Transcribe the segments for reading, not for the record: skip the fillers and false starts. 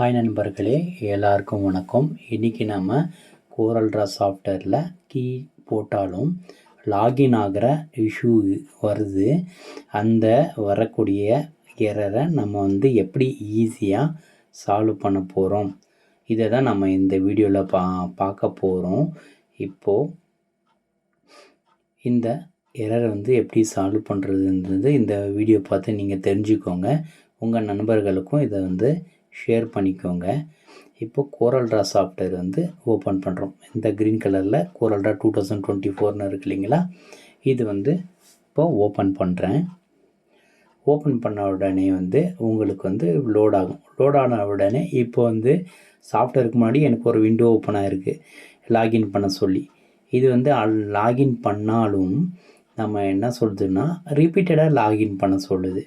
Hi நண்பர்களே, எல்லாருக்கும் வணக்கம். இன்றைக்கி நம்ம கோரல்ட்ரா சாஃப்ட்வேரில் கீ போட்டாலும் லாகின் ஆகிற இஷ்யூ வருது. அந்த வரக்கூடிய எரரை நம்ம எப்படி ஈஸியாக சால்வ் பண்ண போகிறோம், இதை தான் நம்ம இந்த வீடியோவில் பார்க்க போகிறோம். இப்போது இந்த எரரை எப்படி சால்வ் பண்ணுறதுன்றது இந்த வீடியோ பார்த்து நீங்கள் தெரிஞ்சுக்கோங்க. உங்கள் நண்பர்களுக்கும் இதை ஷேர் பண்ணிக்கோங்க. இப்போ கோரல்ட்ரா சாஃப்ட்வேர் ஓப்பன் பண்ணுறோம். இந்த க்ரீன் கலரில் கோரல்ட்ரா 2024 இருக்கு இல்லைங்களா, இது இப்போ ஓப்பன் பண்ணுறேன். ஓப்பன் பண்ண உடனே உங்களுக்கு லோட் ஆகும். லோட் ஆன உடனே இப்போ சாஃப்ட்வேருக்கு முன்னாடி எனக்கு ஒரு விண்டோ ஓப்பன் ஆகிருக்கு லாகின் பண்ண சொல்லி. இது லாகின் பண்ணாலும் நம்ம என்ன சொல்லுதுன்னா ரிப்பீட்டடாக லாகின் பண்ண சொல்லுது.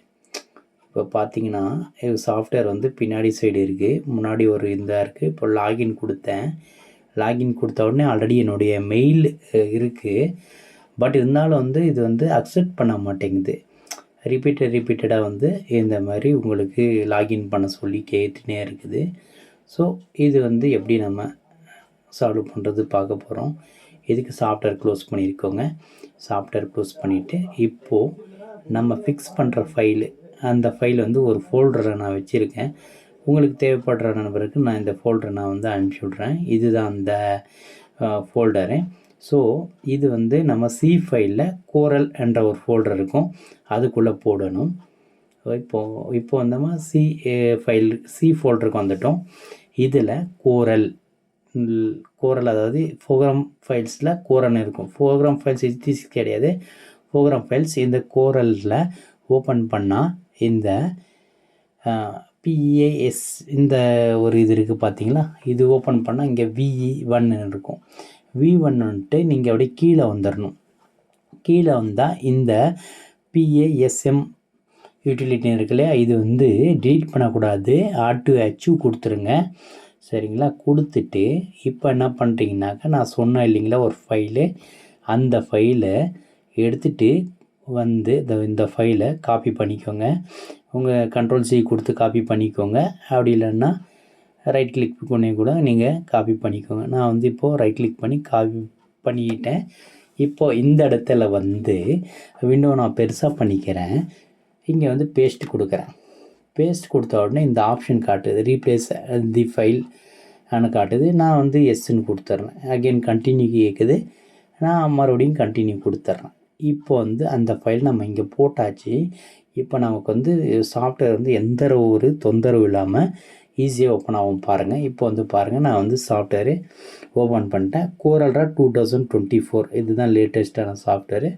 இப்போ பார்த்தீங்கன்னா சாஃப்ட்வேர் பின்னாடி சைடு இருக்குது, முன்னாடி ஒரு இதாக இருக்குது. இப்போ லாகின் கொடுத்தேன். லாகின் கொடுத்த உடனே ஆல்ரெடி என்னுடைய மெயில் இருக்குது. பட் இருந்தாலும் இது அக்செப்ட் பண்ண மாட்டேங்குது. ரிப்பீட்டடாக இந்த மாதிரி உங்களுக்கு லாகின் பண்ண சொல்லி கேட்டுனே இருக்குது. ஸோ இது எப்படி நம்ம சால்வ் பண்ணுறது பார்க்க போகிறோம். இதுக்கு சாஃப்ட்வேர் க்ளோஸ் பண்ணியிருக்கோங்க. சாஃப்ட்வேர் க்ளோஸ் பண்ணிவிட்டு இப்போது நம்ம ஃபிக்ஸ் பண்ணுற ஃபைலு, அந்த ஃபைல் ஒரு ஃபோல்டரை நான் வச்சுருக்கேன். உங்களுக்கு தேவைப்படுற நண்பருக்கு நான் இந்த ஃபோல்டரை நான் அனுப்பிச்சி விட்றேன். இதுதான் அந்த ஃபோல்டரு. ஸோ இது நம்ம சி ஃபைலில் கோரல் என்ற ஒரு ஃபோல்டர் இருக்கும், அதுக்குள்ளே போடணும். இப்போ நம்ம சி ஃபோல்டருக்கு வந்துட்டோம். இதில் கோரல் அதாவது ப்ரோக்ராம் ஃபைல்ஸில் கோரல் இருக்கும். ப்ரோக்ராம் ஃபைல்ஸ் இது கிடையாது, ப்ரோக்ராம் ஃபைல்ஸ். இந்த கோரலில் ஓப்பன் பண்ணால் இந்த PAS இந்த ஒரு இது இருக்குது பார்த்தீங்களா, இது ஓப்பன் பண்ணால் இங்கே V1 இருக்கும். V1 நீங்கள் அப்படியே கீழே வந்துடணும். கீழே வந்தால் இந்த PASM யூட்டிலிட்டி இருக்கு இல்லையா, இது டெலீட் பண்ணக்கூடாது, ஆட் அச்சீவ் கொடுத்துருங்க. சரிங்களா? கொடுத்துட்டு இப்போ என்ன பண்ணுறீங்கனாக்கா, நான் சொன்னேன் இல்லைங்களா ஒரு ஃபைலு, அந்த ஃபைலை எடுத்துகிட்டு இந்த ஃபைலை காப்பி பண்ணிக்கோங்க. உங்கள் Ctrl+C கொடுத்து காப்பி பண்ணிக்கோங்க. அப்படி இல்லைன்னா ரைட் கிளிக் பண்ணி கூட நீங்கள் காப்பி பண்ணிக்கோங்க. நான் இப்போது ரைட் கிளிக் பண்ணி காப்பி பண்ணிக்கிட்டேன். இப்போது இந்த இடத்துல விண்டோ நான் பெருசாக பண்ணிக்கிறேன். இங்கே பேஸ்ட் கொடுக்குறேன். பேஸ்ட் கொடுத்த உடனே இந்த ஆப்ஷன் காட்டுது, ரீப்ளேஸ் தி ஃபைல் காட்டுது. நான் எஸ்ன்னு கொடுத்துட்றேன். அகெயின் கண்டினியூ கேட்குது, நான் மறுபடியும் கண்டினியூ கொடுத்துட்றேன். இப்போ அந்த ஃபைல் நம்ம இங்கே போட்டாச்சு. இப்போ நமக்கு சாஃப்ட்வேர் எந்த ஒரு தொந்தரவு இல்லாமல் ஈஸியாக ஓப்பன் ஆகும் பாருங்கள். இப்போ பாருங்கள், நான் சாஃப்ட்வேரு ஓப்பன் பண்ணிட்டேன். கோரல்ட்ரா 2024 இதுதான் லேட்டஸ்ட்டான சாஃப்ட்வேரு.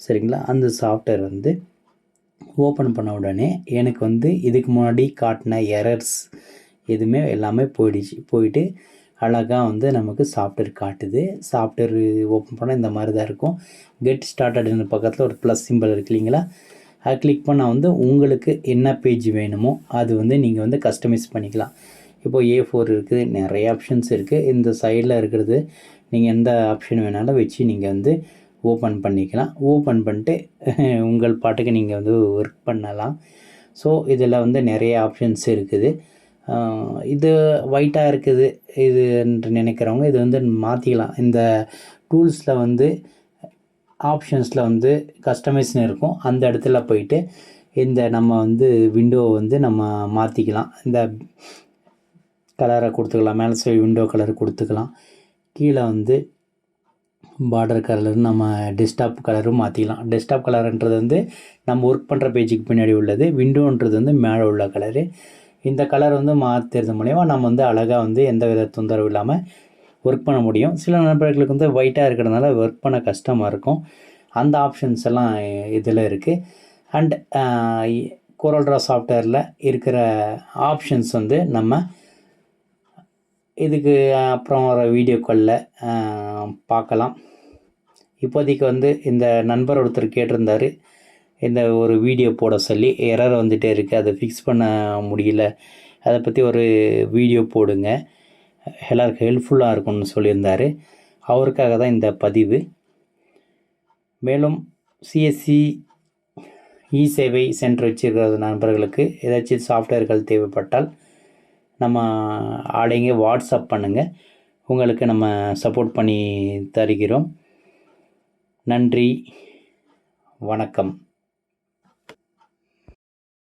சரிங்களா? அந்த சாஃப்ட்வேர் ஓப்பன் பண்ண உடனே எனக்கு இதுக்கு முன்னாடி காட்டின எரர்ஸ் எதுவுமே எல்லாமே போயிட்டு அழகாக நமக்கு சாஃப்ட்வேர் காட்டுது. சாஃப்ட்வேர் ஓப்பன் பண்ணால் இந்த மாதிரி தான் இருக்கும். கெட் ஸ்டார்டட்னு பக்கத்தில் ஒரு ப்ளஸ் சிம்பிள் இருக்கு இல்லைங்களா, அதை கிளிக் பண்ணால் உங்களுக்கு என்ன பேஜ் வேணுமோ அது நீங்கள் கஸ்டமைஸ் பண்ணிக்கலாம். இப்போது A4 இருக்குது, நிறைய ஆப்ஷன்ஸ் இருக்குது. இந்த சைடில் இருக்கிறது நீங்கள் எந்த ஆப்ஷன் வேணாலும் வச்சு நீங்கள் ஓப்பன் பண்ணிக்கலாம். ஓப்பன் பண்ணிட்டு உங்கள் பாட்டுக்கு நீங்கள் ஒர்க் பண்ணலாம். ஸோ இதில் நிறைய ஆப்ஷன்ஸ் இருக்குது. இது ஒயிட்டாக இருக்குது இது என்று நினைக்கிறவங்க இது மாற்றிக்கலாம். இந்த டூல்ஸில் ஆப்ஷன்ஸில் கஸ்டமைஸ்னு இருக்கும். அந்த இடத்துல போயிட்டு இந்த நம்ம விண்டோவை நம்ம மாற்றிக்கலாம். இந்த கலரை கொடுத்துக்கலாம், மேலே சைடு விண்டோ கலர் கொடுத்துக்கலாம். கீழே பார்டர் கலர் நம்ம டெஸ்க்டாப் கலரும் மாற்றிக்கலாம். டெஸ்க்டாப் கலருன்றது நம்ம ஒர்க் பண்ணுற பேஜுக்கு பின்னாடி உள்ளது, விண்டோன்றது மேலே உள்ள கலரு. இந்த கலர் மாற்றுறது மூலயமா நம்ம அழகாக எந்த வித தொந்தரவு இல்லாமல் ஒர்க் பண்ண முடியும். சில நண்பர்களுக்கு ஒயிட்டாக இருக்கிறதுனால ஒர்க் பண்ண கஷ்டமாக இருக்கும். அந்த ஆப்ஷன்ஸ் எல்லாம் இதில் இருக்குது. அண்ட் கோரல்ட்ரா சாஃப்ட்வேரில் இருக்கிற ஆப்ஷன்ஸ் நம்ம இதுக்கு அப்புறம் வர வீடியோக்களில் பார்க்கலாம். இப்போதைக்கு இந்த நண்பர் ஒருத்தர் கேட்டிருந்தார், இந்த ஒரு வீடியோ போட சொல்லி எரர் வந்துகிட்டே இருக்குது, அதை ஃபிக்ஸ் பண்ண முடியல, அதை பற்றி ஒரு வீடியோ போடுங்க, எல்லாருக்கும் ஹெல்ப்ஃபுல்லாக இருக்கும்னு சொல்லியிருந்தார். அவருக்காக தான் இந்த பதிவு. மேலும் சிஎஸ்சி இ சேவை சென்டர் வச்சுருக்கிற நண்பர்களுக்கு ஏதாச்சும் சாஃப்ட்வேர்கள் தேவைப்பட்டால் நம்ம ஆடைங்க வாட்ஸ்அப் பண்ணுங்கள், உங்களுக்கு நம்ம சப்போர்ட் பண்ணி தருகிறோம். நன்றி, வணக்கம்.